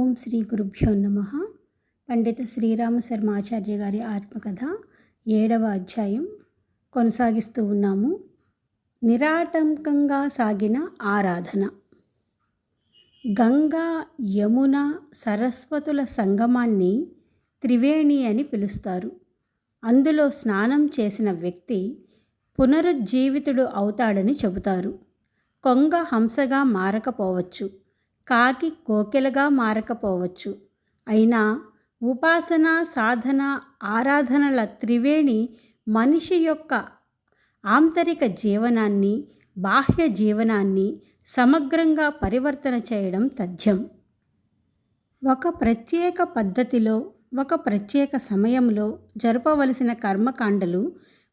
ఓం శ్రీ గురుభ్యో నమః. పండిత శ్రీరామ శర్మ ఆచార్య గారి ఆత్మకథ 7వ అధ్యాయం కొనసాగిస్తూ ఉన్నాము. నిరాటంకంగా సాగిన ఆరాధన. గంగా, యమున, సరస్వతుల సంగమాన్ని త్రివేణి అని పిలుస్తారు. అందులో స్నానం చేసిన వ్యక్తి పునరుజ్జీవితుడు అవుతాడని చెబుతారు. కొంగ హంసగా మారకపోవచ్చు, కాకి కోకిలగా మారకపోవచ్చు. అయినా ఉపాసన, సాధన, ఆరాధనల త్రివేణి మనిషి యొక్క ఆంతరిక జీవనాన్ని, బాహ్య జీవనాన్ని సమగ్రంగా పరివర్తన చేయడం తథ్యం. ఒక ప్రత్యేక పద్ధతిలో, ఒక ప్రత్యేక సమయంలో జరపవలసిన కర్మకాండలు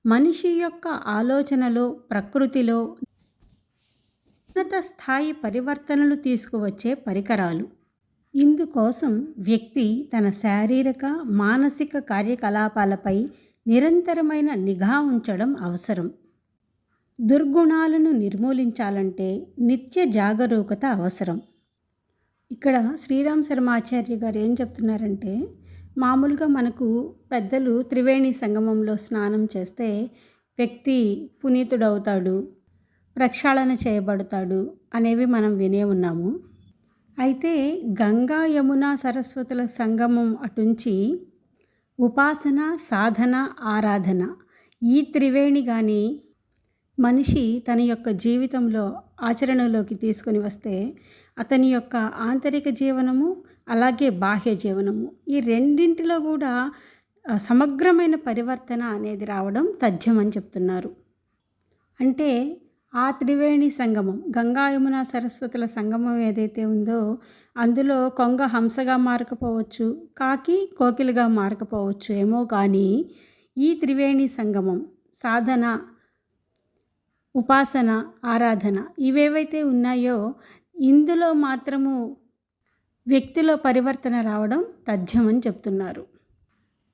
మనిషి యొక్క ఆలోచనలో, ప్రకృతిలో ఉన్నత స్థాయి పరివర్తనలు తీసుకువచ్చే పరికరాలు. ఇందుకోసం వ్యక్తి తన శారీరక, మానసిక కార్యకలాపాలపై నిరంతరమైన నిఘా ఉంచడం అవసరం. దుర్గుణాలను నిర్మూలించాలంటే నిత్య జాగరూకత అవసరం. ఇక్కడ శ్రీరామ శర్మ ఆచార్య గారు ఏం చెప్తున్నారంటే, మామూలుగా మనకు పెద్దలు త్రివేణి సంగమంలో స్నానం చేస్తే వ్యక్తి పునీతుడవుతాడు, ప్రక్షాళన చేయబడతాడు అనేవి మనం వినే ఉన్నాము. అయితే గంగా, యమున, సరస్వతుల సంగమం అటుంచి ఉపాసన, సాధన, ఆరాధన ఈ త్రివేణి కానీ మనిషి తన యొక్క జీవితంలో ఆచరణలోకి తీసుకొని వస్తే అతని యొక్క ఆంతరిక జీవనము, అలాగే బాహ్య జీవనము, ఈ రెండింటిలో కూడా సమగ్రమైన పరివర్తన అనేది రావడం తథ్యం అని చెప్తున్నారు. అంటే ఆ త్రివేణి సంగమం, గంగా, యమున, సరస్వతుల సంగమం ఏదైతే ఉందో అందులో కొంగ హంసగా మారకపోవచ్చు, కాకి కోకిలగా మారకపోవచ్చు ఏమో, కానీ ఈ త్రివేణి సంగమం సాధన, ఉపాసన, ఆరాధన ఇవేవైతే ఉన్నాయో ఇందులో మాత్రము వ్యక్తిలో పరివర్తన రావడం తథ్యం అని చెప్తున్నారు.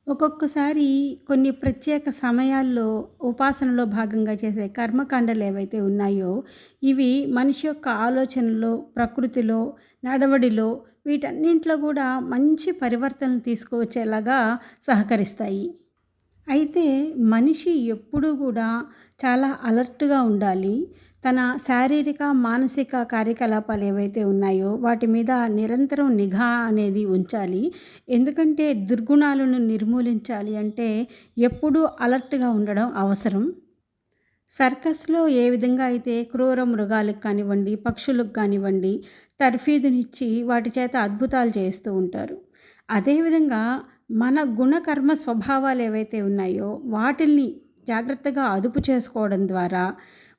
ఒక్కొక్కసారి కొన్ని ప్రత్యేక సమయాల్లో ఉపాసనలో భాగంగా చేసే కర్మకాండలు ఏవైతే ఉన్నాయో ఇవి మనిషి యొక్క ఆలోచనలో, ప్రకృతిలో, నడవడిలో వీటన్నింటిలో కూడా మంచి పరివర్తనలు తీసుకువచ్చేలాగా సహకరిస్తాయి. అయితే మనిషి ఎప్పుడూ కూడా చాలా అలర్ట్గా ఉండాలి. తన శారీరక, మానసిక కార్యకలాపాలు ఏవైతే ఉన్నాయో వాటి మీద నిరంతరం నిఘా అనేది ఉంచాలి. ఎందుకంటే దుర్గుణాలను నిర్మూలించాలి అంటే ఎప్పుడూ అలర్ట్గా ఉండడం అవసరం. సర్కస్లో ఏ విధంగా అయితే క్రూర మృగాలకు కానివ్వండి, పక్షులకు కానివ్వండి తర్ఫీదునిచ్చి వాటి చేత అద్భుతాలు చేస్తూ ఉంటారు. అదేవిధంగా మన గుణకర్మ స్వభావాలు ఏవైతే ఉన్నాయో వాటిల్ని జాగ్రత్తగా అదుపు చేసుకోవడం ద్వారా,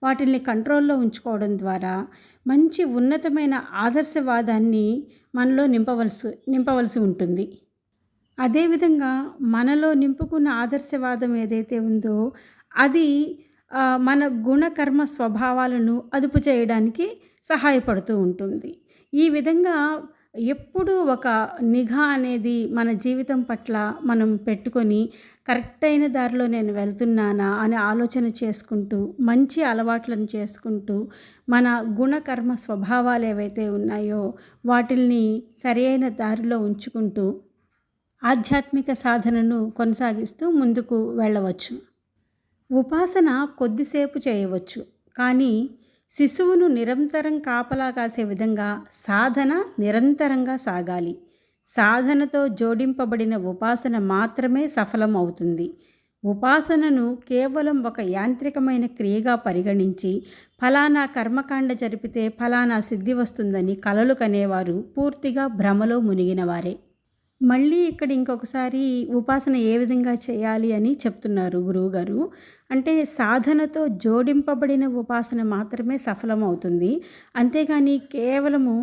వాటిల్ని కంట్రోల్లో ఉంచుకోవడం ద్వారా మంచి ఉన్నతమైన ఆదర్శవాదాన్ని మనలో నింపవలసి ఉంటుంది. అదేవిధంగా మనలో నింపుకున్న ఆదర్శవాదం ఏదైతే ఉందో అది మన గుణకర్మ స్వభావాలను అదుపు చేయడానికి సహాయపడుతూ ఉంటుంది. ఈ విధంగా ఎప్పుడూ ఒక నిఘా అనేది మన జీవితం పట్ల మనం పెట్టుకొని కరెక్ట్ అయిన దారిలో నేను వెళ్తున్నానా అని ఆలోచన చేసుకుంటూ, మంచి అలవాట్లను చేసుకుంటూ, మన గుణకర్మ స్వభావాలు ఏవైతే ఉన్నాయో వాటిల్ని సరైన దారిలో ఉంచుకుంటూ ఆధ్యాత్మిక సాధనను కొనసాగిస్తూ ముందుకు వెళ్ళవచ్చు. ఉపాసన కొద్దిసేపు చేయవచ్చు, కానీ శిశువును నిరంతరం కాపలా కాసే విధంగా సాధన నిరంతరంగా సాగాలి. సాధనతో జోడింపబడిన ఉపాసన మాత్రమే సఫలం అవుతుంది. ఉపాసనను కేవలం ఒక యాంత్రికమైన క్రియగా పరిగణించి ఫలానా కర్మకాండ జరిపితే ఫలానా సిద్ధి వస్తుందని కలలు కనేవారు పూర్తిగా భ్రమలో మునిగినవారే. మళ్ళీ ఇక్కడ ఇంకొకసారి ఉపాసన ఏ విధంగా చేయాలి అని చెప్తున్నారు గురువుగారు. అంటే సాధనతో జోడింపబడిన ఉపాసన మాత్రమే సఫలమవుతుంది. అంతేగాని కేవలము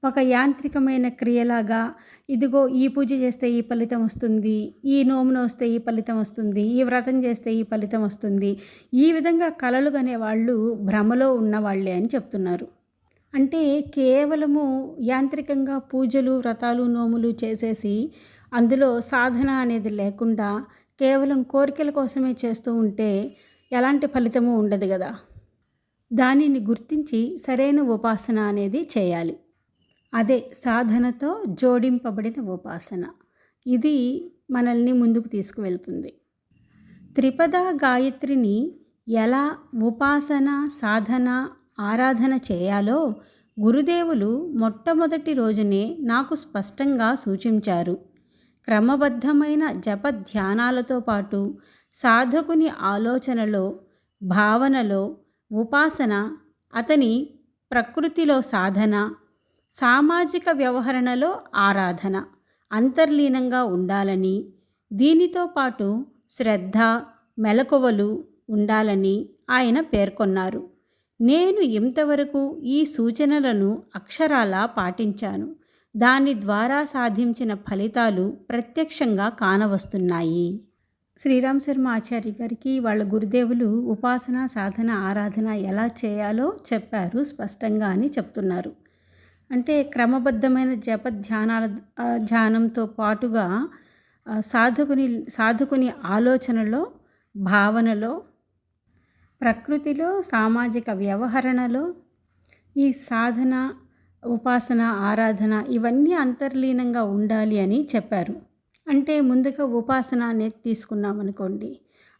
ఒక యాంత్రికమైన క్రియలాగా ఇదిగో ఈ పూజ చేస్తే ఈ ఫలితం వస్తుంది, ఈ నోమున వస్తే ఈ ఫలితం వస్తుంది, ఈ వ్రతం చేస్తే ఈ ఫలితం వస్తుంది, ఈ విధంగా కలలు కనే వాళ్ళు భ్రమలో ఉన్నవాళ్లే అని చెప్తున్నారు. అంటే కేవలము యాంత్రికంగా పూజలు, వ్రతాలు, నోములు చేసేసి అందులో సాధన అనేది లేకుండా కేవలం కోరికల కోసమే చేస్తూ ఉంటే ఎలాంటి ఫలితము ఉండదు కదా. దానిని గుర్తించి సరైన ఉపాసన అనేది చేయాలి. అదే సాధనతో జోడింపబడిన ఉపాసన. ఇది మనల్ని ముందుకు తీసుకువెళ్తుంది. త్రిపద గాయత్రిని ఎలా ఉపాసన, సాధన, ఆరాధన చేయాలో గురుదేవులు మొట్టమొదటి రోజునే నాకు స్పష్టంగా సూచించారు. క్రమబద్ధమైన జప ధ్యానాలతో పాటు సాధకుని ఆలోచనలో, భావనలో ఉపాసన, అతని ప్రకృతిలో సాధన, సామాజిక వ్యవహరణలో ఆరాధన అంతర్లీనంగా ఉండాలని, దీనితో పాటు శ్రద్ధ, మెలకువలు ఉండాలని ఆయన పేర్కొన్నారు. నేను ఇంతవరకు ఈ సూచనలను అక్షరాలా పాటించాను. దాని ద్వారా సాధించిన ఫలితాలు ప్రత్యక్షంగా కానవస్తున్నాయి. శ్రీరామ్ శర్మ ఆచార్య గారికి వాళ్ళ గురుదేవులు ఉపాసన, సాధన, ఆరాధన ఎలా చేయాలో చెప్పారు స్పష్టంగా అని చెప్తున్నారు. అంటే క్రమబద్ధమైన జప ధ్యానంతో పాటుగా సాధకుని ఆలోచనలో, భావనలో, ప్రకృతిలో, సామాజిక వ్యవహరణలో ఈ సాధన, ఉపాసన, ఆరాధన ఇవన్నీ అంతర్లీనంగా ఉండాలి అని చెప్పారు. అంటే ముందుగా ఉపాసన అనేది తీసుకున్నామనుకోండి,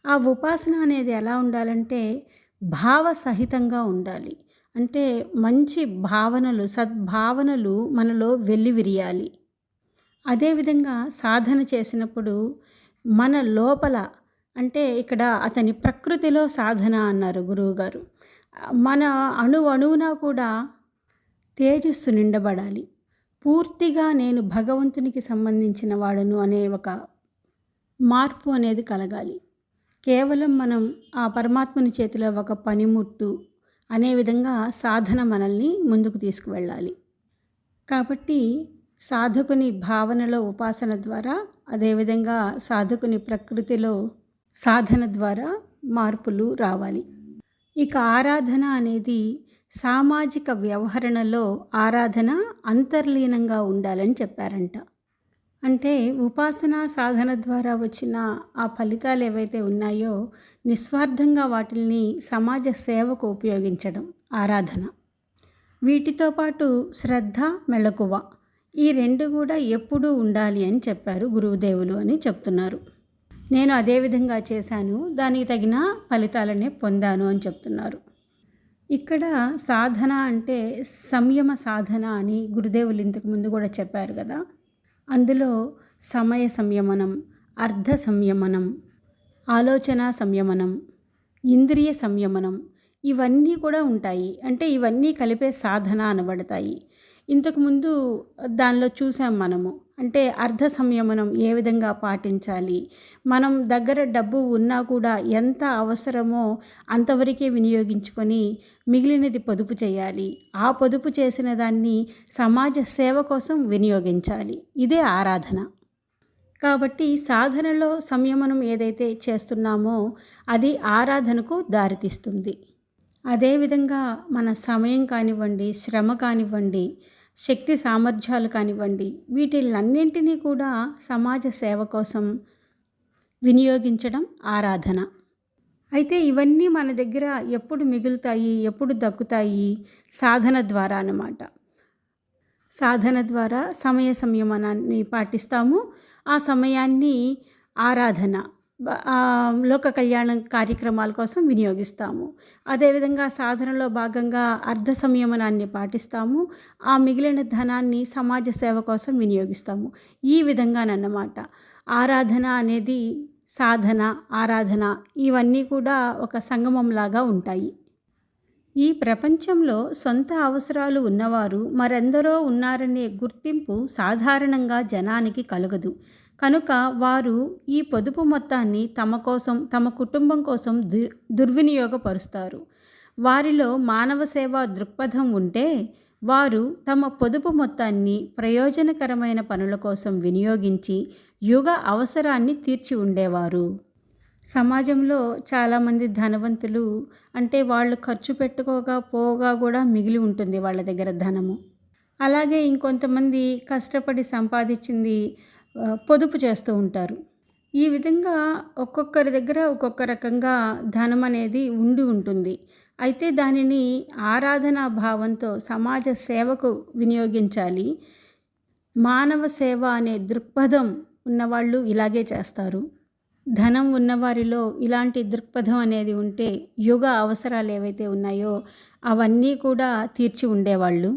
ఆ ఉపాసన అనేది ఎలా ఉండాలంటే భావసహితంగా ఉండాలి. అంటే మంచి భావనలు, సద్భావనలు మనలో వెల్లివిరియాలి. అదేవిధంగా సాధన చేసినప్పుడు మన లోపల, అంటే ఇక్కడ అతని ప్రకృతిలో సాధన అన్నారు గురువుగారు. మన అణువున కూడా తేజస్సు నిండబడాలి. పూర్తిగా నేను భగవంతునికి సంబంధించిన వాడను అనే ఒక మార్పు అనేది కలగాలి. కేవలం మనం ఆ పరమాత్మని చేతిలో ఒక పనిముట్టు అనే విధంగా సాధన మనల్ని ముందుకు తీసుకువెళ్ళాలి. కాబట్టి సాధకుని భావనలో ఉపాసన ద్వారా, అదేవిధంగా సాధకుని ప్రకృతిలో సాధన ద్వారా మార్పులు రావాలి. ఇక ఆరాధన అనేది సామాజిక వ్యవహరణలో ఆరాధన అంతర్లీనంగా ఉండాలని చెప్పారంట. అంటే ఉపాసన, సాధన ద్వారా వచ్చిన ఆ ఫలితాలు ఏవైతే ఉన్నాయో నిస్వార్థంగా వాటిని సమాజ సేవకు ఉపయోగించడం ఆరాధన. వీటితో పాటు శ్రద్ధ, మెళకువ ఈ రెండు కూడా ఎప్పుడూ ఉండాలి అని చెప్పారు గురువుదేవులు అని చెప్తున్నారు. నేను అదే విధంగా చేశాను, దానికి తగిన ఫలితాలనే పొందాను అని చెప్తున్నారు. ఇక్కడ సాధన అంటే సంయమ సాధన అని గురుదేవులు ఇంతకు ముందు కూడా చెప్పారు కదా. అందులో సమయ సంయమనం, అర్ధ సంయమనం, ఆలోచన సంయమనం, ఇంద్రియ సంయమనం ఇవన్నీ కూడా ఉంటాయి. అంటే ఇవన్నీ కలిపే సాధన అనబడతాయి. ఇంతకుముందు దానిలో చూసాం మనము. అంటే అర్ధ సంయమనం ఏ విధంగా పాటించాలి, మనం దగ్గర డబ్బు ఉన్నా కూడా ఎంత అవసరమో అంతవరకే వినియోగించుకొని మిగిలినది పొదుపు చేయాలి. ఆ పొదుపు చేసిన దాన్ని సమాజ సేవ కోసం వినియోగించాలి. ఇదే ఆరాధన. కాబట్టి సాధనలో సంయమనం ఏదైతే చేస్తున్నామో అది ఆరాధనకు దారితీస్తుంది. అదేవిధంగా మన సమయం కానివ్వండి, శ్రమ కానివ్వండి, శక్తి సామర్థ్యాలు కానివ్వండి, వీటిలన్నింటినీ కూడా సమాజ సేవ కోసం వినియోగించడం ఆరాధన. అయితే ఇవన్నీ మన దగ్గర ఎప్పుడు మిగులుతాయి, ఎప్పుడు దక్కుతాయి? సాధన ద్వారా అన్నమాట. సాధన ద్వారా సమయ సంయమనాన్ని పాటిస్తాము. ఆ సమయాన్ని ఆరాధన, లోక కళ్యాణ కార్యక్రమాల కోసం వినియోగిస్తాము. అదేవిధంగా సాధనలో భాగంగా అర్ధ సంయమనాన్ని పాటిస్తాము. ఆ మిగిలిన ధనాన్ని సమాజ సేవ కోసం వినియోగిస్తాము. ఈ విధంగానన్నమాట ఆరాధన అనేది, సాధన, ఆరాధన ఇవన్నీ కూడా ఒక సంగమంలాగా ఉంటాయి. ఈ ప్రపంచంలో సొంత అవసరాలు ఉన్నవారు మరెందరో ఉన్నారనే గుర్తింపు సాధారణంగా జనానికి కలగదు. కనుక వారు ఈ పొదుపు మొత్తాన్ని తమ కోసం, తమ కుటుంబం కోసం దుర్వినియోగపరుస్తారు. వారిలో మానవ సేవా దృక్పథం ఉంటే వారు తమ పొదుపు మొత్తాన్ని ప్రయోజనకరమైన పనుల కోసం వినియోగించి యుగ అవసరాన్ని తీర్చి ఉండేవారు. సమాజంలో చాలామంది ధనవంతులు, అంటే వాళ్ళు ఖర్చు పెట్టుకోకపోగా కూడా మిగిలి ఉంటుంది వాళ్ళ దగ్గర ధనము. అలాగే ఇంకొంతమంది కష్టపడి సంపాదించింది పొదుపు చేస్తూ ఉంటారు. ఈ విధంగా ఒక్కొక్కరి దగ్గర ఒక్కొక్క రకంగా ధనం అనేది ఉండి ఉంటుంది. అయితే దానిని ఆరాధనా భావంతో సమాజ సేవకు వినియోగించాలి. మానవ సేవ అనే దృక్పథం ఉన్నవాళ్ళు ఇలాగే చేస్తారు. ధనం ఉన్నవారిలో ఇలాంటి దృక్పథం అనేది ఉంటే యుగ అవసరాలు ఏవైతే ఉన్నాయో అవన్నీ కూడా తీర్చి ఉండేవాళ్ళు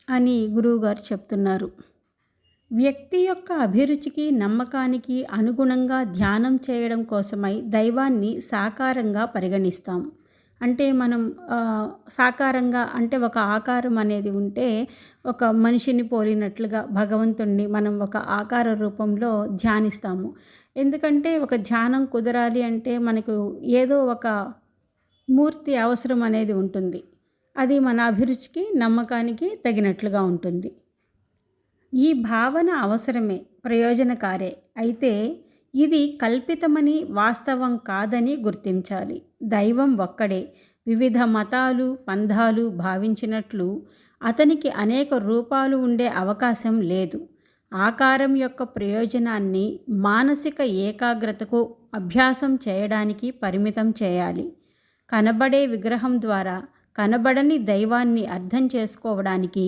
అని గురువుగారు చెప్తున్నారు. వ్యక్తి యొక్క అభిరుచికి నమ్మకానికి అనుగుణంగా ధ్యానం చేయడం కోసమై దైవాన్ని సాకారంగా పరిగణిస్తాం. అంటే మనం సాకారంగా అంటే ఒక ఆకారం అనేది ఉంటే ఒక మనిషిని పోలినట్లుగా భగవంతుణ్ణి మనం ఒక ఆకార రూపంలో ధ్యానిస్తాము. ఎందుకంటే ఒక ధ్యానం కుదరాలి అంటే మనకు ఏదో ఒక మూర్తి అవసరం అనేది ఉంటుంది. అది మన అభిరుచికి నమ్మకానికి తగినట్లుగా ఉంటుంది. ఈ భావన అవసరమే, ప్రయోజనకారే. అయితే ఇది కల్పితమని వాస్తవం కాదని గుర్తించాలి. దైవం ఒక్కడే. వివిధ మతాలు పంథాలు భావించినట్లు అతనికి అనేక రూపాలు ఉండే అవకాశం లేదు. ఆకారం యొక్క ప్రయోజనాన్ని మానసిక ఏకాగ్రతకు అభ్యాసం చేయడానికి పరిమితం చేయాలి. కనబడే విగ్రహం ద్వారా కనబడని దైవాన్ని అర్థం చేసుకోవడానికి,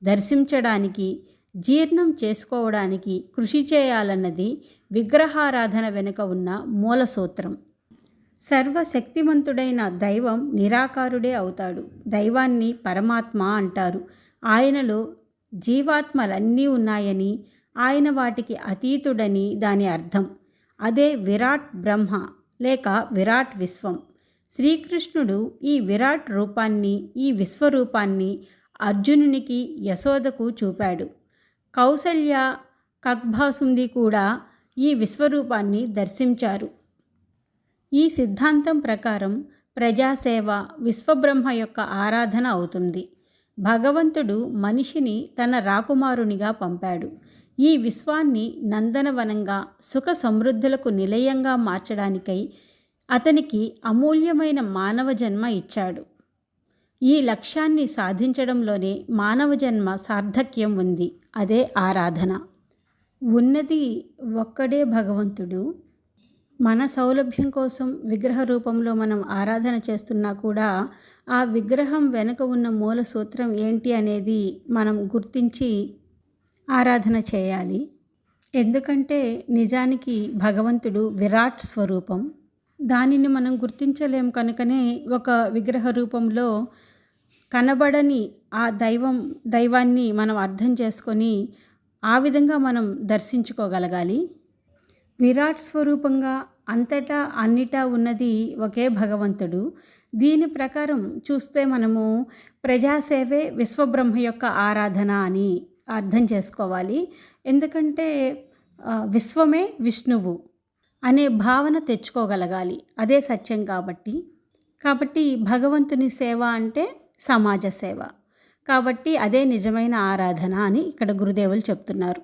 దర్శించడానికి, జీర్ణం చేసుకోవడానికి కృషి చేయాలన్నది విగ్రహారాధన వెనుక ఉన్న మూల సూత్రం. సర్వశక్తిమంతుడైన దైవం నిరాకారుడే అవుతాడు. దైవాన్ని పరమాత్మ అంటారు. ఆయనలో జీవాత్మలన్నీ ఉన్నాయని, ఆయన వాటికి అతీతుడని దాని అర్థం. అదే విరాట్ బ్రహ్మ లేక విరాట్ విశ్వం. శ్రీకృష్ణుడు ఈ విరాట్ రూపాన్ని, ఈ విశ్వరూపాన్ని అర్జునునికి, యశోదకు చూపాడు. కౌసల్య, కగ్భాసుంది కూడా ఈ విశ్వరూపాన్ని దర్శించారు. ఈ సిద్ధాంతం ప్రకారం ప్రజాసేవ విశ్వబ్రహ్మ యొక్క ఆరాధన అవుతుంది. భగవంతుడు మనిషిని తన రాకుమారునిగా పంపాడు. ఈ విశ్వాన్ని నందనవనంగా, సుఖ సమృద్ధులకు నిలయంగా మార్చడానికై అతనికి అమూల్యమైన మానవ జన్మ ఇచ్చాడు. ఈ లక్ష్యాన్ని సాధించడంలోనే మానవ జన్మ సార్థక్యం ఉంది. అదే ఆరాధన. ఉన్నది ఒక్కడే భగవంతుడు. మన సౌలభ్యం కోసం విగ్రహ రూపంలో మనం ఆరాధన చేస్తున్నా కూడా ఆ విగ్రహం వెనుక ఉన్న మూల సూత్రం ఏంటి అనేది మనం గుర్తించి ఆరాధన చేయాలి. ఎందుకంటే నిజానికి భగవంతుడు విరాట్ స్వరూపం. దానిని మనం గుర్తించలేం కనుకనే ఒక విగ్రహ రూపంలో కనబడని ఆ దైవాన్ని మనం అర్థం చేసుకొని ఆ విధంగా మనం దర్శించుకోగలగాలి. విరాట్ స్వరూపంగా అంతటా అన్నిటా ఉన్నది ఒకే భగవంతుడు. దీని ప్రకారం చూస్తే మనము ప్రజాసేవే విశ్వబ్రహ్మ యొక్క ఆరాధన అని అర్థం చేసుకోవాలి. ఎందుకంటే విశ్వమే విష్ణువు అనే భావన తెచ్చుకోగలగాలి. అదే సత్యం కాబట్టి భగవంతుని సేవ అంటే సమాజ సేవ. కాబట్టి అదే నిజమైన ఆరాధన అని ఇక్కడ గురుదేవులు చెప్తున్నారు.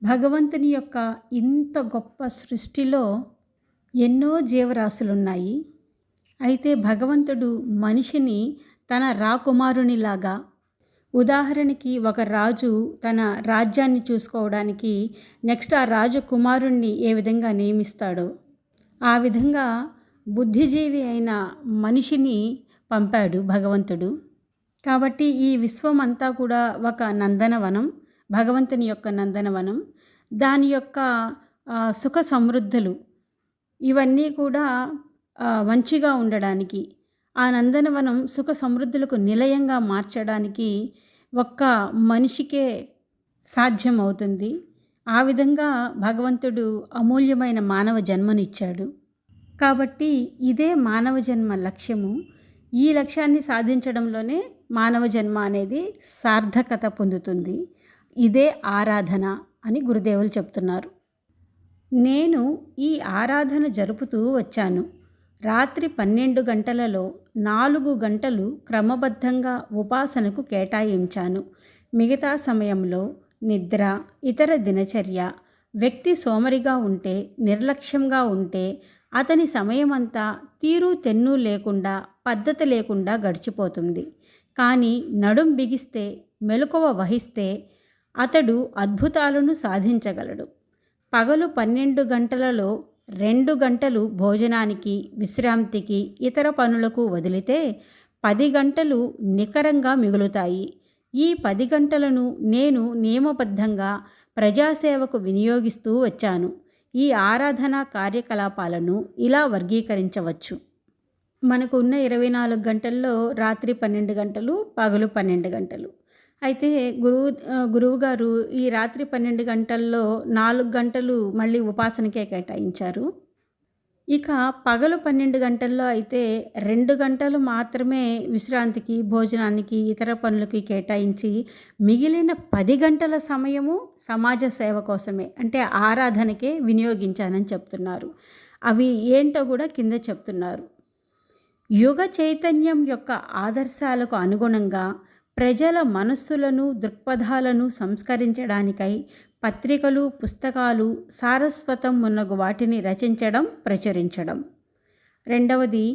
భగవంతుని యొక్క ఇంత గొప్ప సృష్టిలో ఎన్నో జీవరాశులున్నాయి. అయితే భగవంతుడు మనిషిని తన రాకుమారునిలాగా, ఉదాహరణకి ఒక రాజు తన రాజ్యాన్ని చూసుకోవడానికి నెక్స్ట్ ఆ రాజు కుమారుణ్ణి ఏ విధంగా నియమిస్తాడో ఆ విధంగా బుద్ధిజీవి అయిన మనిషిని పంపాడు భగవంతుడు. కాబట్టి ఈ విశ్వం అంతా కూడా ఒక నందనవనం, భగవంతుని యొక్క నందనవనం. దాని యొక్క సుఖ సమృద్ధులు ఇవన్నీ కూడా మంచిగా ఉండడానికి, ఆ నందనవనం సుఖ సమృద్ధులకు నిలయంగా మార్చడానికి ఒక్క మనిషికే సాధ్యమవుతుంది. ఆ విధంగా భగవంతుడు అమూల్యమైన మానవ జన్మనిచ్చాడు. కాబట్టి ఇదే మానవ జన్మ లక్ష్యము. ఈ లక్ష్యాన్ని సాధించడంలోనే మానవ జన్మ అనేది సార్థకత పొందుతుంది. ఇదే ఆరాధన అని గురుదేవులు చెప్తున్నారు. నేను ఈ ఆరాధన జరుపుతూ వచ్చాను. రాత్రి 12 గంటలలో 4 గంటలు క్రమబద్ధంగా ఉపాసనకు కేటాయించాను. మిగతా సమయంలో నిద్ర, ఇతర దినచర్య. వ్యక్తి సోమరిగా ఉంటే, నిర్లక్ష్యంగా ఉంటే అతని సమయమంతా తీరు తెన్ను లేకుండా, పద్ధతి లేకుండా గడిచిపోతుంది. కానీ నడుం బిగిస్తే, మెలకువ వహిస్తే అతడు అద్భుతాలను సాధించగలడు. పగలు 12 గంటలలో 2 గంటలు భోజనానికి, విశ్రాంతికి, ఇతర పనులకు వదిలితే 10 గంటలు నికరంగా మిగులుతాయి. ఈ 10 గంటలను నేను నియమబద్ధంగా ప్రజాసేవకు వినియోగిస్తూ వచ్చాను. ఈ ఆరాధనా కార్యకలాపాలను ఇలా వర్గీకరించవచ్చు. మనకు ఉన్న 24 గంటల్లో రాత్రి 12 గంటలు, పగలు 12 గంటలు. అయితే గురువుగారు ఈ రాత్రి 12 గంటల్లో 4 గంటలు మళ్ళీ ఉపాసనకే కేటాయించారు. ఇక పగలు 12 గంటల్లో అయితే 2 గంటలు మాత్రమే విశ్రాంతికి, భోజనానికి, ఇతర పనులకి కేటాయించి మిగిలిన 10 గంటల సమయము సమాజ సేవ కోసమే, అంటే ఆరాధనకే వినియోగించానని చెప్తున్నారు. అవి ఏంటో కూడా కింద చెప్తున్నారు. యుగ చైతన్యం యొక్క ఆదర్శాలకు అనుగుణంగా ప్రజల మనస్సులను, దృక్పథాలను సంస్కరించడానికై పత్రికలు, పుస్తకాలు, సారస్వతం మున్నగు వాటిని రచించడం, ప్రచురించడం. రెండవది,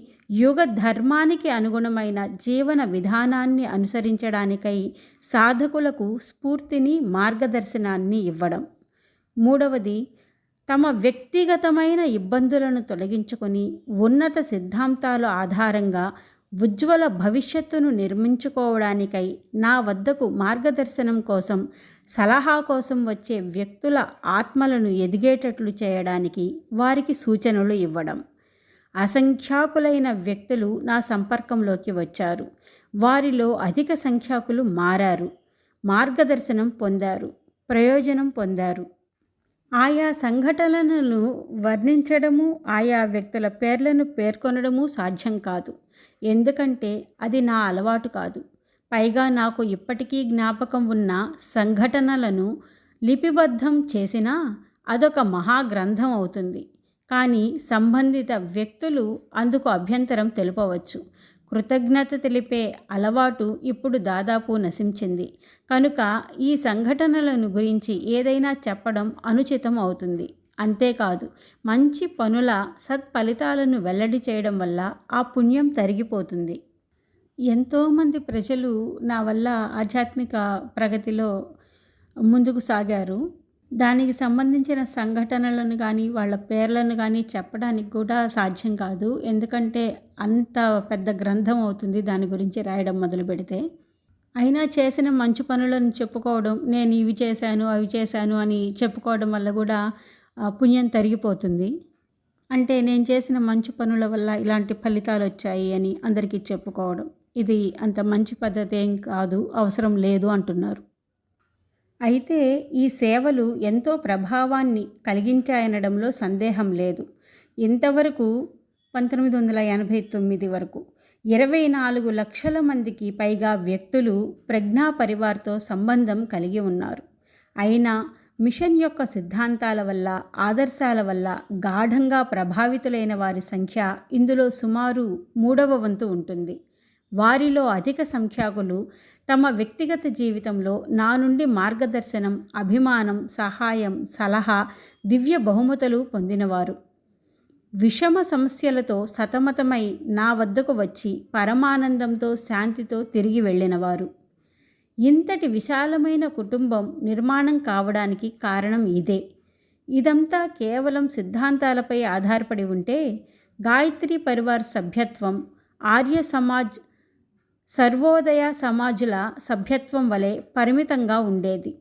యుగ ధర్మానికి అనుగుణమైన జీవన విధానాన్ని అనుసరించడానికై సాధకులకు స్ఫూర్తిని, మార్గదర్శనాన్ని ఇవ్వడం. మూడవది, తమ వ్యక్తిగతమైన ఇబ్బందులను తొలగించుకొని ఉన్నత సిద్ధాంతాల ఆధారంగా ఉజ్వల భవిష్యత్తును నిర్మించుకోవడానికై నా వద్దకు మార్గదర్శనం కోసం, సలహా కోసం వచ్చే వ్యక్తుల ఆత్మలను ఎదిగేటట్లు చేయడానికి వారికి సూచనలు ఇవ్వడం. అసంఖ్యాకులైన వ్యక్తులు నా సంపర్కంలోకి వచ్చారు. వారిలో అధిక సంఖ్యాకులు మారారు, మార్గదర్శనం పొందారు, ప్రయోజనం పొందారు. ఆయా సంఘటనలను వర్ణించడము, ఆయా వ్యక్తుల పేర్లను పేర్కొనడము సాధ్యం కాదు. ఎందుకంటే అది నా అలవాటు కాదు. పైగా నాకు ఇప్పటికీ జ్ఞాపకం ఉన్న సంఘటనలను లిపిబద్ధం చేసినా అదొక మహాగ్రంథం అవుతుంది. కానీ సంబంధిత వ్యక్తులు అందుకు అభ్యంతరం తెలుపవచ్చు. కృతజ్ఞత తెలిపే అలవాటు ఇప్పుడు దాదాపు నశించింది. కనుక ఈ సంఘటనలను గురించి ఏదైనా చెప్పడం అనుచితం అవుతుంది. అంతేకాదు, మంచి పనుల సత్ఫలితాలను వెల్లడి చేయడం వల్ల ఆ పుణ్యం తరిగిపోతుంది. ఎంతోమంది ప్రజలు నా వల్ల ఆధ్యాత్మిక ప్రగతిలో ముందుకు సాగారు. దానికి సంబంధించిన సంఘటనలను కానీ, వాళ్ళ పేర్లను కానీ చెప్పడానికి కూడా సాధ్యం కాదు. ఎందుకంటే అంత పెద్ద గ్రంథం అవుతుంది దాని గురించి రాయడం మొదలు పెడితే. అయినా చేసిన మంచి పనులను చెప్పుకోవడం, నేను ఇవి చేశాను, అవి చేశాను అని చెప్పుకోవడం వల్ల కూడా పుణ్యం తరిగిపోతుంది. అంటే నేను చేసిన మంచి పనుల వల్ల ఇలాంటి ఫలితాలు వచ్చాయి అని అందరికీ చెప్పుకోవడం, ఇది అంత మంచి పద్ధతి ఏం కాదు, అవసరం లేదు అంటున్నారు. అయితే ఈ సేవలు ఎంతో ప్రభావాన్ని కలిగించాయనడంలో సందేహం లేదు. ఇంతవరకు 1989 వరకు 24 లక్షల మందికి పైగా వ్యక్తులు ప్రజ్ఞా పరివార్తో సంబంధం కలిగి ఉన్నారు. అయినా మిషన్ యొక్క సిద్ధాంతాల వల్ల, ఆదర్శాల వల్ల గాఢంగా ప్రభావితులైన వారి సంఖ్య ఇందులో సుమారు 3వ వంతు ఉంటుంది. వారిలో అధిక సంఖ్యాకులు తమ వ్యక్తిగత జీవితంలో నా నుండి మార్గదర్శనం, అభిమానం, సహాయం, సలహా, దివ్య బహుమతులు పొందినవారు. విషమ సమస్యలతో సతమతమై నా వద్దకు వచ్చి పరమానందంతో, శాంతితో తిరిగి వెళ్ళినవారు. ఇంతటి విశాలమైన కుటుంబం నిర్మాణం కావడానికి కారణం ఇదే. ఇదంతా కేవలం సిద్ధాంతాలపై ఆధారపడి ఉంటే గాయత్రి పరివార్ సభ్యత్వం ఆర్య సమాజ్, సర్వోదయ సమాజుల సభ్యత్వం వలె పరిమితంగా ఉండేది.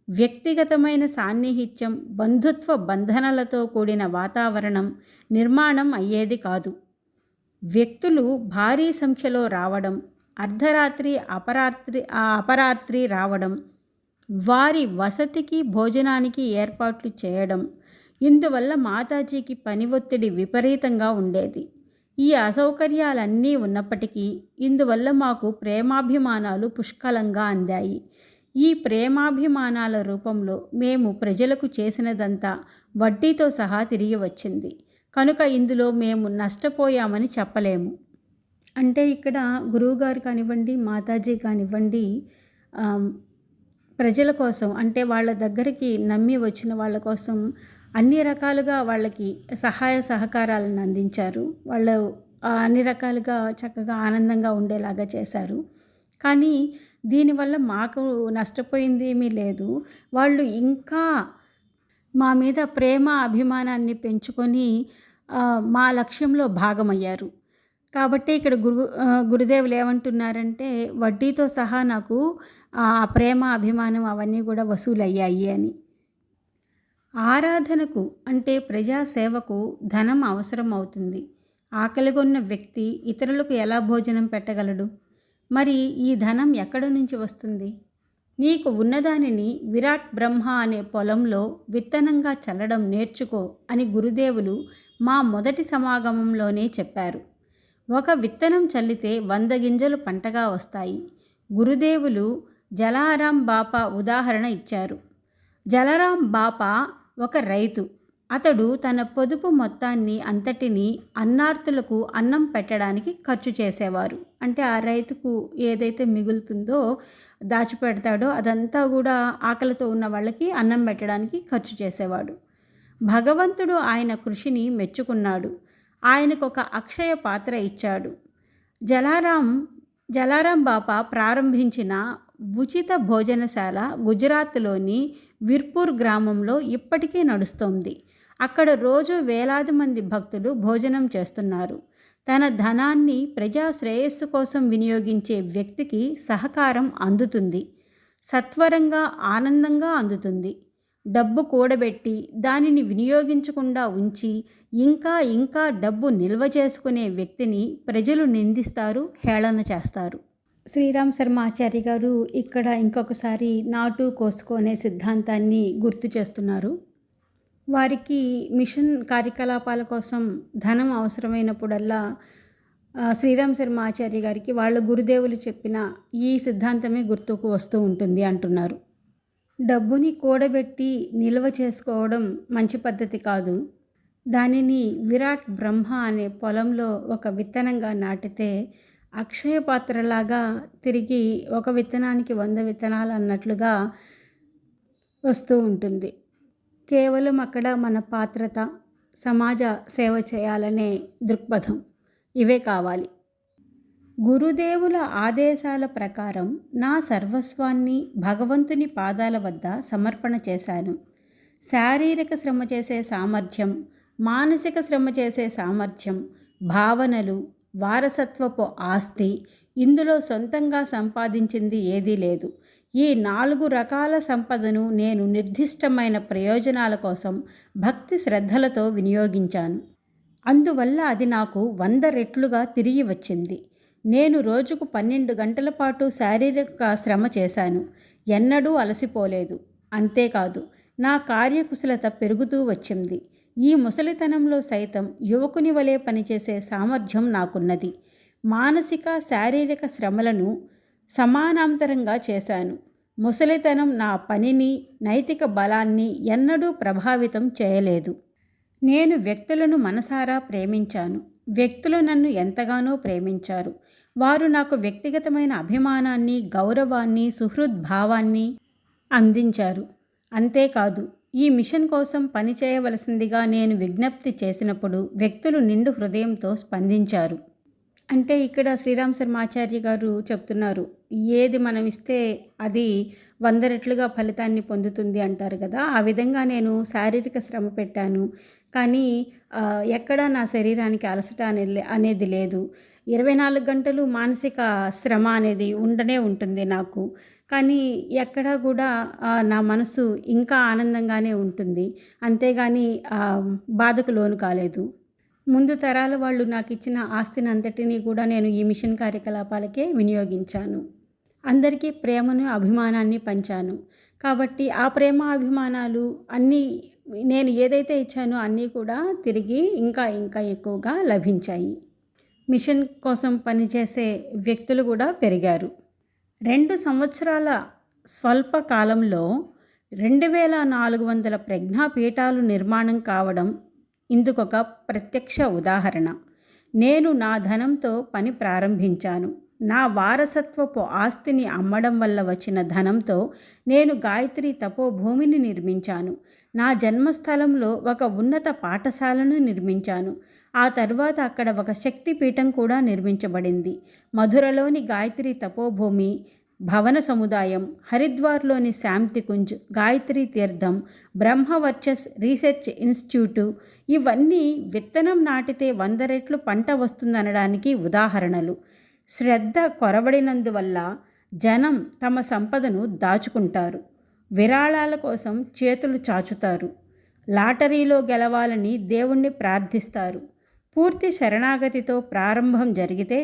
వ్యక్తిగతమైన సాన్నిహిత్యం, బంధుత్వ బంధనలతో కూడిన వాతావరణం నిర్మాణం అయ్యేది కాదు. వ్యక్తులు భారీ సంఖ్యలో రావడం, అర్ధరాత్రి అపరాత్రి రావడం, వారి వసతికి, భోజనానికి ఏర్పాట్లు చేయడం, ఇందువల్ల మాతాజీకి పని ఒత్తిడి విపరీతంగా ఉండేది. ఈ అసౌకర్యాలన్నీ ఉన్నప్పటికీ ఇందువల్ల మాకు ప్రేమాభిమానాలు పుష్కలంగా అందాయి. ఈ ప్రేమాభిమానాల రూపంలో మేము ప్రజలకు చేసినదంతా వడ్డీతో సహా తిరిగి వచ్చింది. కనుక ఇందులో మేము నష్టపోయామని చెప్పలేము. అంటే ఇక్కడ గురువుగారు కానివ్వండి, మాతాజీ కానివ్వండి, ప్రజల కోసం, అంటే వాళ్ళ దగ్గరికి నమ్మి వచ్చిన వాళ్ళ కోసం అన్ని రకాలుగా వాళ్ళకి సహాయ సహకారాలను అందించారు. వాళ్ళు అన్ని రకాలుగా చక్కగా ఆనందంగా ఉండేలాగా చేశారు. కానీ దీనివల్ల మాకు నష్టపోయింది ఏమీ లేదు. వాళ్ళు ఇంకా మా మీద ప్రేమ అభిమానాన్ని పెంచుకొని మా లక్ష్యంలో భాగమయ్యారు. కాబట్టి ఇక్కడ గురుదేవులు ఏమంటున్నారంటే వడ్డీతో సహా నాకు ఆ ప్రేమ అభిమానం అవన్నీ కూడా వసూలయ్యాయి అని. ఆరాధనకు అంటే ప్రజాసేవకు ధనం అవసరం అవుతుంది. ఆకలిగొన్న వ్యక్తి ఇతరులకు ఎలా భోజనం పెట్టగలడు? మరి ఈ ధనం ఎక్కడి నుంచి వస్తుంది? నీకు ఉన్నదానిని విరాట్ బ్రహ్మ అనే పొలంలో విత్తనంగా చల్లడం నేర్చుకో అని గురుదేవులు మా మొదటి సమాగమంలోనే చెప్పారు. ఒక విత్తనం చల్లితే 100 గింజలు పంటగా వస్తాయి. గురుదేవులు జలారాం బాపా ఉదాహరణ ఇచ్చారు. జలారాం బాపా ఒక రైతు. అతడు తన పొదుపు మొత్తాన్ని అంతటినీ అన్నార్తులకు అన్నం పెట్టడానికి ఖర్చు చేసేవారు. అంటే ఆ రైతుకు ఏదైతే మిగులుతుందో దాచిపెడతాడో అదంతా కూడా ఆకలితో ఉన్న వాళ్ళకి అన్నం పెట్టడానికి ఖర్చు చేసేవాడు. భగవంతుడు ఆయన కృషిని మెచ్చుకున్నాడు. ఆయనకు ఒక అక్షయ పాత్ర ఇచ్చాడు. జలారాం బాపా ప్రారంభించిన ఉచిత భోజనశాల గుజరాత్లోని విర్పూర్ గ్రామంలో ఇప్పటికీ నడుస్తోంది. అక్కడ రోజు వేలాది మంది భక్తులు భోజనం చేస్తున్నారు. తన ధనాన్ని ప్రజా శ్రేయస్సు కోసం వినియోగించే వ్యక్తికి సహకారం అందుతుంది. సత్వరంగా ఆనందంగా అందుతుంది. డబ్బు కూడబెట్టి దానిని వినియోగించకుండా ఉంచి ఇంకా డబ్బు నిల్వ చేసుకునే వ్యక్తిని ప్రజలు నిందిస్తారు, హేళన చేస్తారు. శ్రీరామ్ శర్మ ఆచార్య గారు ఇక్కడ ఇంకొకసారి నాటు కోసుకునే సిద్ధాంతాన్ని గుర్తు చేస్తున్నారు. వారికి మిషన్ కార్యకలాపాల కోసం ధనం అవసరమైనప్పుడల్లా శ్రీరామ్ శర్మ ఆచార్య గారికి వాళ్ళ గురుదేవులు చెప్పిన ఈ సిద్ధాంతమే గుర్తుకు వస్తూ ఉంటుంది అంటున్నారు. డబ్బుని కూడబెట్టి నిల్వ చేసుకోవడం మంచి పద్ధతి కాదు. దానిని విరాట్ బ్రహ్మ అనే పొలంలో ఒక విత్తనంగా నాటితే అక్షయ పాత్రలాగా తిరిగి ఒక విత్తనానికి 100 విత్తనాలు అన్నట్లుగా వస్తూ ఉంటుంది. కేవలం అక్కడ మన పాత్రత, సమాజ సేవ చేయాలనే దృక్పథం ఇవే కావాలి. గురుదేవుల ఆదేశాల ప్రకారం నా సర్వస్వాన్ని భగవంతుని పాదాల వద్ద సమర్పణ చేశాను. శారీరక శ్రమ చేసే సామర్థ్యం, మానసిక శ్రమ చేసే సామర్థ్యం, భావనలు, వారసత్వపు ఆస్తి, ఇందులో సొంతంగా సంపాదించింది ఏదీ లేదు. ఈ 4 రకాల సంపదను నేను నిర్దిష్టమైన ప్రయోజనాల కోసం భక్తి శ్రద్ధలతో వినియోగించాను. అందువల్ల అది నాకు 100 రెట్లుగా తిరిగి వచ్చింది. నేను రోజుకు 12 గంటల పాటు శారీరక శ్రమ చేశాను. ఎన్నడూ అలసిపోలేదు. అంతేకాదు, నా కార్యకుశలత పెరుగుతూ వచ్చింది. ఈ ముసలితనంలో సైతం యువకుని వలె పనిచేసే సామర్థ్యం నాకున్నది. మానసిక, శారీరక శ్రమలను సమానాంతరంగా చేశాను. ముసలితనం నా పనిని, నైతిక బలాన్ని ఎన్నడూ ప్రభావితం చేయలేదు. నేను వ్యక్తులను మనసారా ప్రేమించాను. వ్యక్తులు నన్ను ఎంతగానో ప్రేమించారు. వారు నాకు వ్యక్తిగతమైన అభిమానాన్ని, గౌరవాన్ని, సుహృద్భావాన్ని అందించారు. అంతేకాదు, ఈ మిషన్ కోసం పనిచేయవలసిందిగా నేను విజ్ఞప్తి చేసినప్పుడు వ్యక్తులు నిండు హృదయంతో స్పందించారు. అంటే ఇక్కడ శ్రీరామ్ శర్మ ఆచార్య గారు చెప్తున్నారు, ఏది మనం ఇస్తే అది 100 రెట్లుగా ఫలితాన్ని పొందుతుంది అంటారు కదా. ఆ విధంగా నేను శారీరక శ్రమ పెట్టాను, కానీ ఎక్కడా నా శరీరానికి అలసట అనేది లేదు. 24 గంటలు మానసిక శ్రమ అనేది ఉండనే ఉంటుంది నాకు. కానీ ఎక్కడా కూడా నా మనసు ఇంకా ఆనందంగానే ఉంటుంది. అంతేగాని బాధకు లోను కాలేదు. ముందు తరాల వాళ్ళు నాకు ఇచ్చిన ఆస్తిని అంతటినీ కూడా నేను ఈ మిషన్ కార్యకలాపాలకే వినియోగించాను. అందరికీ ప్రేమను, అభిమానాన్ని పంచాను. కాబట్టి ఆ ప్రేమ, అభిమానాలు అన్నీ నేను ఏదైతే ఇచ్చానో అన్నీ కూడా తిరిగి ఇంకా ఎక్కువగా లభించాయి. మిషన్ కోసం పనిచేసే వ్యక్తులు కూడా పెరిగారు. 2 సంవత్సరాల స్వల్ప కాలంలో 2400 ప్రజ్ఞాపీఠాలు నిర్మాణం కావడం ఇందుకొక ప్రత్యక్ష ఉదాహరణ. నేను నా ధనంతో పని ప్రారంభించాను. నా వారసత్వపు ఆస్తిని అమ్మడం వల్ల వచ్చిన ధనంతో నేను గాయత్రి తపోభూమిని నిర్మించాను. నా జన్మస్థలంలో ఒక ఉన్నత పాఠశాలను నిర్మించాను. ఆ తర్వాత అక్కడ ఒక శక్తిపీఠం కూడా నిర్మించబడింది. మధురలోని గాయత్రి తపోభూమి భవన సముదాయం, హరిద్వార్లోని శాంతికుంజ్, గాయత్రి తీర్థం, బ్రహ్మవర్చస్ రీసెర్చ్ ఇన్స్టిట్యూటు ఇవన్నీ విత్తనం నాటితే 100 రెట్లు పంట వస్తుందనడానికి ఉదాహరణలు. శ్రద్ధ కొరవడినందువల్ల జనం తమ సంపదను దాచుకుంటారు, విరాళాల కోసం చేతులు చాచుతారు, లాటరీలో గెలవాలని దేవుణ్ణి ప్రార్థిస్తారు. పూర్తి శరణాగతితో ప్రారంభం జరిగితే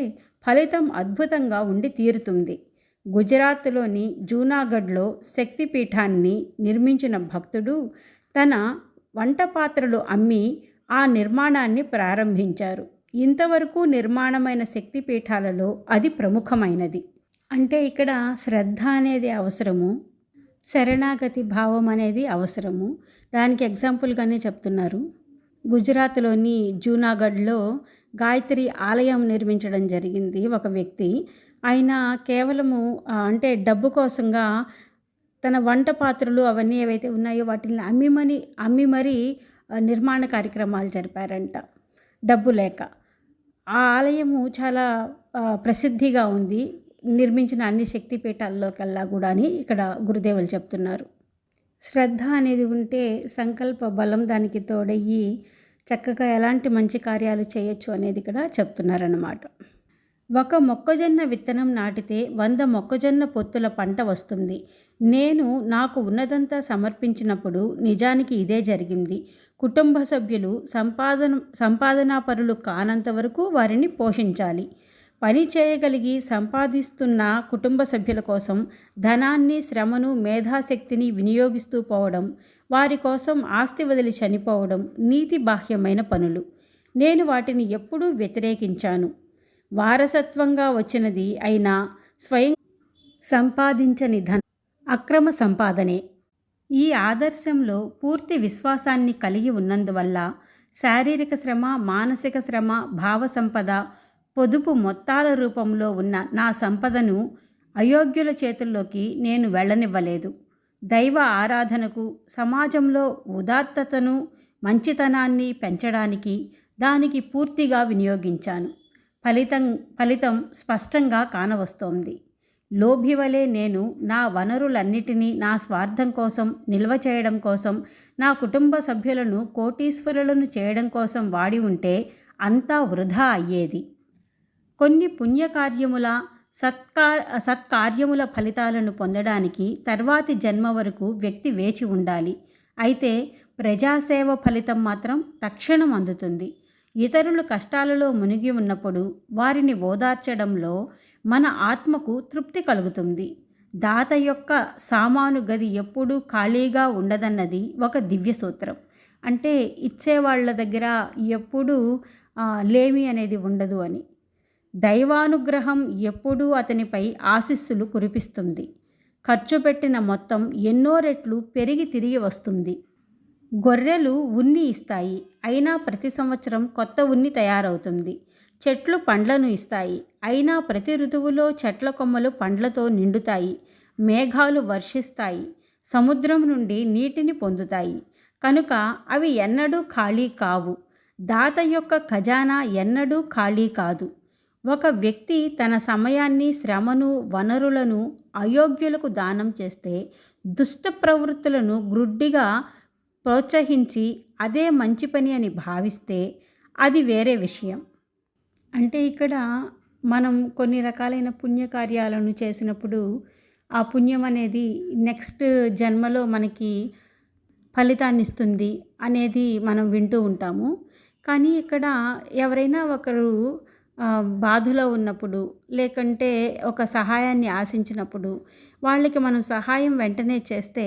ఫలితం అద్భుతంగా ఉండి తీరుతుంది. గుజరాత్లోని జూనాగఢ్లో శక్తిపీఠాన్ని నిర్మించిన భక్తుడు తన వంటపాత్రలు అమ్మి ఆ నిర్మాణాన్ని ప్రారంభించారు. ఇంతవరకు నిర్మాణమైన శక్తిపీఠాలలో అది ప్రముఖమైనది. అంటే ఇక్కడ శ్రద్ధ అనేది అవసరము, శరణాగతి భావం అనేది అవసరము. దానికి ఎగ్జాంపుల్గానే చెప్తున్నారు. గుజరాత్లోని జూనాగఢ్లో గాయత్రి ఆలయం నిర్మించడం జరిగింది ఒక వ్యక్తి. ఆయన కేవలము అంటే డబ్బు కోసంగా తన వంట పాత్రలు అవన్నీ ఏవైతే ఉన్నాయో వాటిని అమ్మి మరీ నిర్మాణ కార్యక్రమాలు జరిపారంట డబ్బు లేక. ఆ ఆలయము చాలా ప్రసిద్ధిగా ఉంది, నిర్మించిన అన్ని శక్తిపీఠాల్లో కల్లా కూడా అని ఇక్కడ గురుదేవులు చెప్తున్నారు. శ్రద్ధ అనేది ఉంటే సంకల్ప బలం దానికి తోడయ్యి చక్కగా ఎలాంటి మంచి కార్యాలు చేయొచ్చు అనేది ఇక్కడ చెప్తున్నారన్నమాట. ఒక మొక్కజొన్న విత్తనం నాటితే 100 మొక్కజొన్న పొత్తుల పంట వస్తుంది. నేను నాకు ఉన్నదంతా సమర్పించినప్పుడు నిజానికి ఇదే జరిగింది. కుటుంబ సభ్యులు సంపాదనాపరులు కానంత వరకు వారిని పోషించాలి. పని చేయగలిగి సంపాదిస్తున్న కుటుంబ సభ్యుల కోసం ధనాన్ని, శ్రమను, మేధాశక్తిని వినియోగిస్తూ పోవడం, వారి కోసం ఆస్తి వదిలి చనిపోవడం నీతి బాహ్యమైన పనులు. నేను వాటిని ఎప్పుడూ వ్యతిరేకించాను. వారసత్వంగా వచ్చినది అయినా స్వయం సంపాదించని ధనం అక్రమ సంపాదనే. ఈ ఆదర్శంలో పూర్తి విశ్వాసాన్ని కలిగి ఉన్నందువల్ల శారీరక శ్రమ, మానసిక శ్రమ, భావ సంపద, పొదుపు మొత్తాల రూపంలో ఉన్న నా సంపదను అయోగ్యుల చేతుల్లోకి నేను వెళ్ళనివ్వలేదు. దైవ ఆరాధనకు, సమాజంలో ఉదాత్తతను, మంచితనాన్ని పెంచడానికి దానికి పూర్తిగా వినియోగించాను. ఫలితం స్పష్టంగా కానవస్తోంది. లోభి వలె నేను నా వనరులన్నిటినీ నా స్వార్థం కోసం, నిల్వ చేయడం కోసం, నా కుటుంబ సభ్యులను కోటీశ్వరులను చేయడం కోసం వాడి ఉంటే అంతా వృధా అయ్యేది. కొన్ని పుణ్యకార్యముల సత్కార్యముల ఫలితాలను పొందడానికి తర్వాతి జన్మ వరకు వ్యక్తి వేచి ఉండాలి. అయితే ప్రజాసేవ ఫలితం మాత్రం తక్షణం అందుతుంది. ఇతరులు కష్టాలలో మునిగి ఉన్నప్పుడు వారిని ఓదార్చడంలో మన ఆత్మకు తృప్తి కలుగుతుంది. దాత యొక్క సామాను గది ఎప్పుడూ ఖాళీగా ఉండదన్నది ఒక దివ్య సూత్రం. అంటే ఇచ్చేవాళ్ళ దగ్గర ఎప్పుడూ లేమి అనేది ఉండదు అని. దైవానుగ్రహం ఎప్పుడూ అతనిపై ఆశీస్సులు కురిపిస్తుంది. ఖర్చు పెట్టిన మొత్తం ఎన్నో రెట్లు పెరిగి తిరిగి వస్తుంది. గొర్రెలు ఉన్ని ఇస్తాయి, అయినా ప్రతి సంవత్సరం కొత్త ఉన్ని తయారవుతుంది. చెట్లు పండ్లను ఇస్తాయి, అయినా ప్రతి ఋతువులో చెట్ల కొమ్మలు పండ్లతో నిండుతాయి. మేఘాలు వర్షిస్తాయి, సముద్రం నుండి నీటిని పొందుతాయి. కనుక అవి ఎన్నడూ ఖాళీ కావు. దాత యొక్క ఖజానా ఎన్నడూ ఖాళీ కాదు. ఒక వ్యక్తి తన సమయాన్ని, శ్రమను, వనరులను అయోగ్యులకు దానం చేస్తే, దుష్ట ప్రవృత్తులను గ్రుడ్డిగా ప్రోత్సహించి అదే మంచి పని అని భావిస్తే అది వేరే విషయం. అంటే ఇక్కడ మనం కొన్ని రకాలైన పుణ్యకార్యాలను చేసినప్పుడు ఆ పుణ్యం అనేది నెక్స్ట్ జన్మలో మనకి ఫలితాన్ని ఇస్తుంది అనేది మనం వింటూ ఉంటాము. కానీ ఇక్కడ ఎవరైనా ఒకరు బాధలో ఉన్నప్పుడు, లేకంటే ఒక సహాయాన్ని ఆశించినప్పుడు వాళ్ళకి మనం సహాయం వెంటనే చేస్తే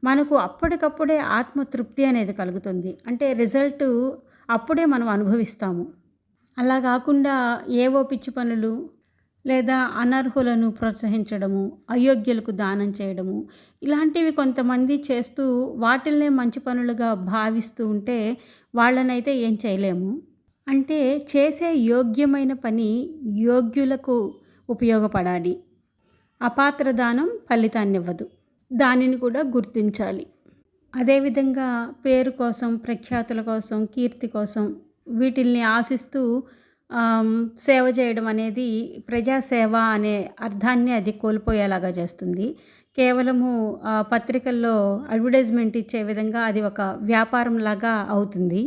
మనకు అప్పటికప్పుడే ఆత్మతృప్తి అనేది కలుగుతుంది. అంటే రిజల్ట్ అప్పుడే మనం అనుభవిస్తాము. అలా కాకుండా ఏవో పిచ్చి పనులు లేదా అనర్హులను ప్రోత్సహించడము, అయోగ్యులకు దానం చేయడము, ఇలాంటివి కొంతమంది చేస్తూ వాటిల్నే మంచి పనులుగా భావిస్తూ ఉంటే వాళ్ళనైతే ఏం చేయలేము. అంటే చేసే యోగ్యమైన పని యోగ్యులకు ఉపయోగపడాలి. అపాత్ర దానం ఫలితాన్నివ్వదు, దానిని కూడా గుర్తించాలి. అదేవిధంగా పేరు కోసం, ప్రఖ్యాతుల కోసం, కీర్తి కోసం వీటిల్ని ఆశిస్తూ సేవ చేయడం అనేది ప్రజాసేవ అనే అర్థాన్ని అది కోల్పోయేలాగా చేస్తుంది. కేవలము పత్రికల్లో అడ్వర్టైజ్మెంట్ ఇచ్చే విధంగా అది ఒక వ్యాపారంలాగా అవుతుంది.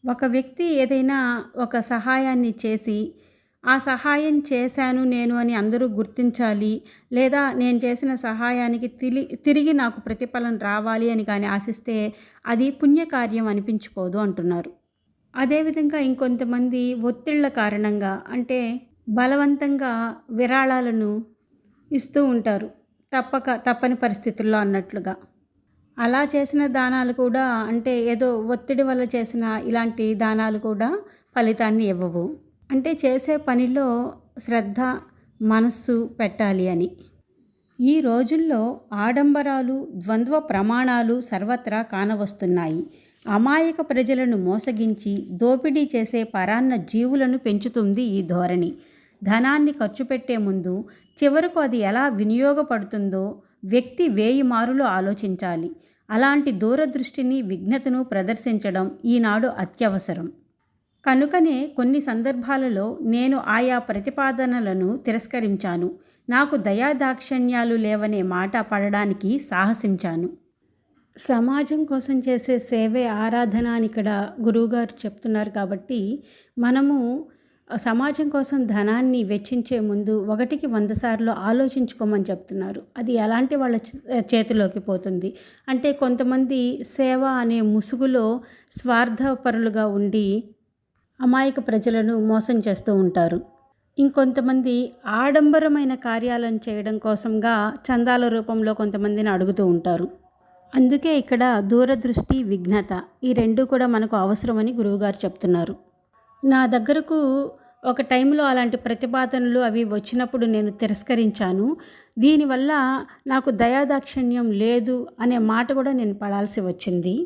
ఒక వ్యక్తి ఏదైనా ఒక సహాయాన్ని చేసి, ఆ సహాయం చేశాను నేను అని అందరూ గుర్తించాలి, లేదా నేను చేసిన సహాయానికి తిరిగి నాకు ప్రతిఫలం రావాలి అని కానీ ఆశిస్తే అది పుణ్యకార్యం అనిపించుకోదు అంటున్నారు. అదేవిధంగా ఇంకొంతమంది ఒత్తిళ్ల కారణంగా అంటే బలవంతంగా విరాళాలను ఇస్తూ ఉంటారు. తప్పని పరిస్థితుల్లో అన్నట్లుగా. అలా చేసిన దానాలు కూడా అంటే ఏదో ఒత్తిడి వల్ల చేసిన ఇలాంటి దానాలు కూడా ఫలితాన్ని ఇవ్వవు. అంటే చేసే పనిలో శ్రద్ధ, మనస్సు పెట్టాలి అని. ఈ రోజుల్లో ఆడంబరాలు, ద్వంద్వ ప్రమాణాలు సర్వత్రా కానవస్తున్నాయి. అమాయక ప్రజలను మోసగించి దోపిడీ చేసే పరాన్న జీవులను పెంచుతుంది ఈ ధోరణి. ధనాన్ని ఖర్చు పెట్టే ముందు చివరకు అది ఎలా వినియోగపడుతుందో వ్యక్తి 1000 మారులు ఆలోచించాలి. అలాంటి దూరదృష్టిని, విజ్ఞతను ప్రదర్శించడం ఈనాడు అత్యవసరం. కనుకనే కొన్ని సందర్భాలలో నేను ఆయా ప్రతిపాదనలను తిరస్కరించాను. నాకు దయాదాక్షిణ్యాలు లేవనే మాట పడడానికి సాహసించాను. సమాజం కోసం చేసే సేవే ఆరాధన అని ఇక్కడ గురువుగారు చెప్తున్నారు. కాబట్టి మనము సమాజం కోసం ధనాన్ని వెచ్చించే ముందు 1కి 100 సార్లు ఆలోచించుకోమని చెప్తున్నారు. అది ఎలాంటి వాళ్ళ చేతిలోకి పోతుంది అంటే కొంతమంది సేవ అనే ముసుగులో స్వార్థపరులుగా ఉండి అమాయక ప్రజలను మోసం చేస్తూ ఉంటారు. ఇంకొంతమంది ఆడంబరమైన కార్యాలను చేయడం కోసంగా చందాల రూపంలో కొంతమందిని అడుగుతూ ఉంటారు. అందుకే ఇక్కడ దూరదృష్టి, విఘ్నత ఈ రెండు కూడా మనకు అవసరమని గురువుగారు చెప్తున్నారు. నా దగ్గరకు ఒక టైంలో అలాంటి ప్రతిపాదనలు అవి వచ్చినప్పుడు నేను తిరస్కరించాను. దీనివల్ల నాకు దయాదాక్షిణ్యం లేదు అనే మాట కూడా నేను పడాల్సి వచ్చింది.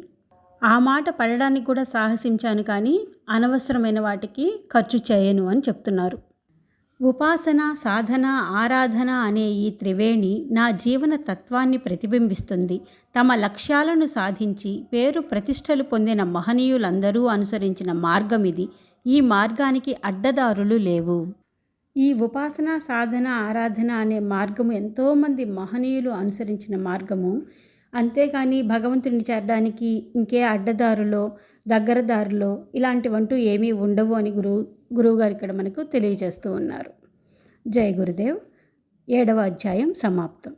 ఆ మాట పడడానికి కూడా సాహసించాను, కానీ అనవసరమైన వాటికి ఖర్చు చేయను అని చెప్తున్నారు. ఉపాసన, సాధన, ఆరాధన అనే ఈ త్రివేణి నా జీవన తత్వాన్ని ప్రతిబింబిస్తుంది. తమ లక్ష్యాలను సాధించి పేరు ప్రతిష్టలు పొందిన మహనీయులందరూ అనుసరించిన మార్గం ఇది. ఈ మార్గానికి అడ్డదారులు లేవు. ఈ ఉపాసన, సాధన, ఆరాధన అనే మార్గము ఎంతోమంది మహనీయులు అనుసరించిన మార్గము. అంతేకాని భగవంతుని చేరడానికి ఇంకే అడ్డదారులో, దగ్గర దారిలో ఇలాంటివంటూ ఏమీ ఉండవు అని గురువుగారు ఇక్కడ మనకు తెలియజేస్తూ ఉన్నారు. జై గురుదేవ్. 7వ అధ్యాయం సమాప్తం.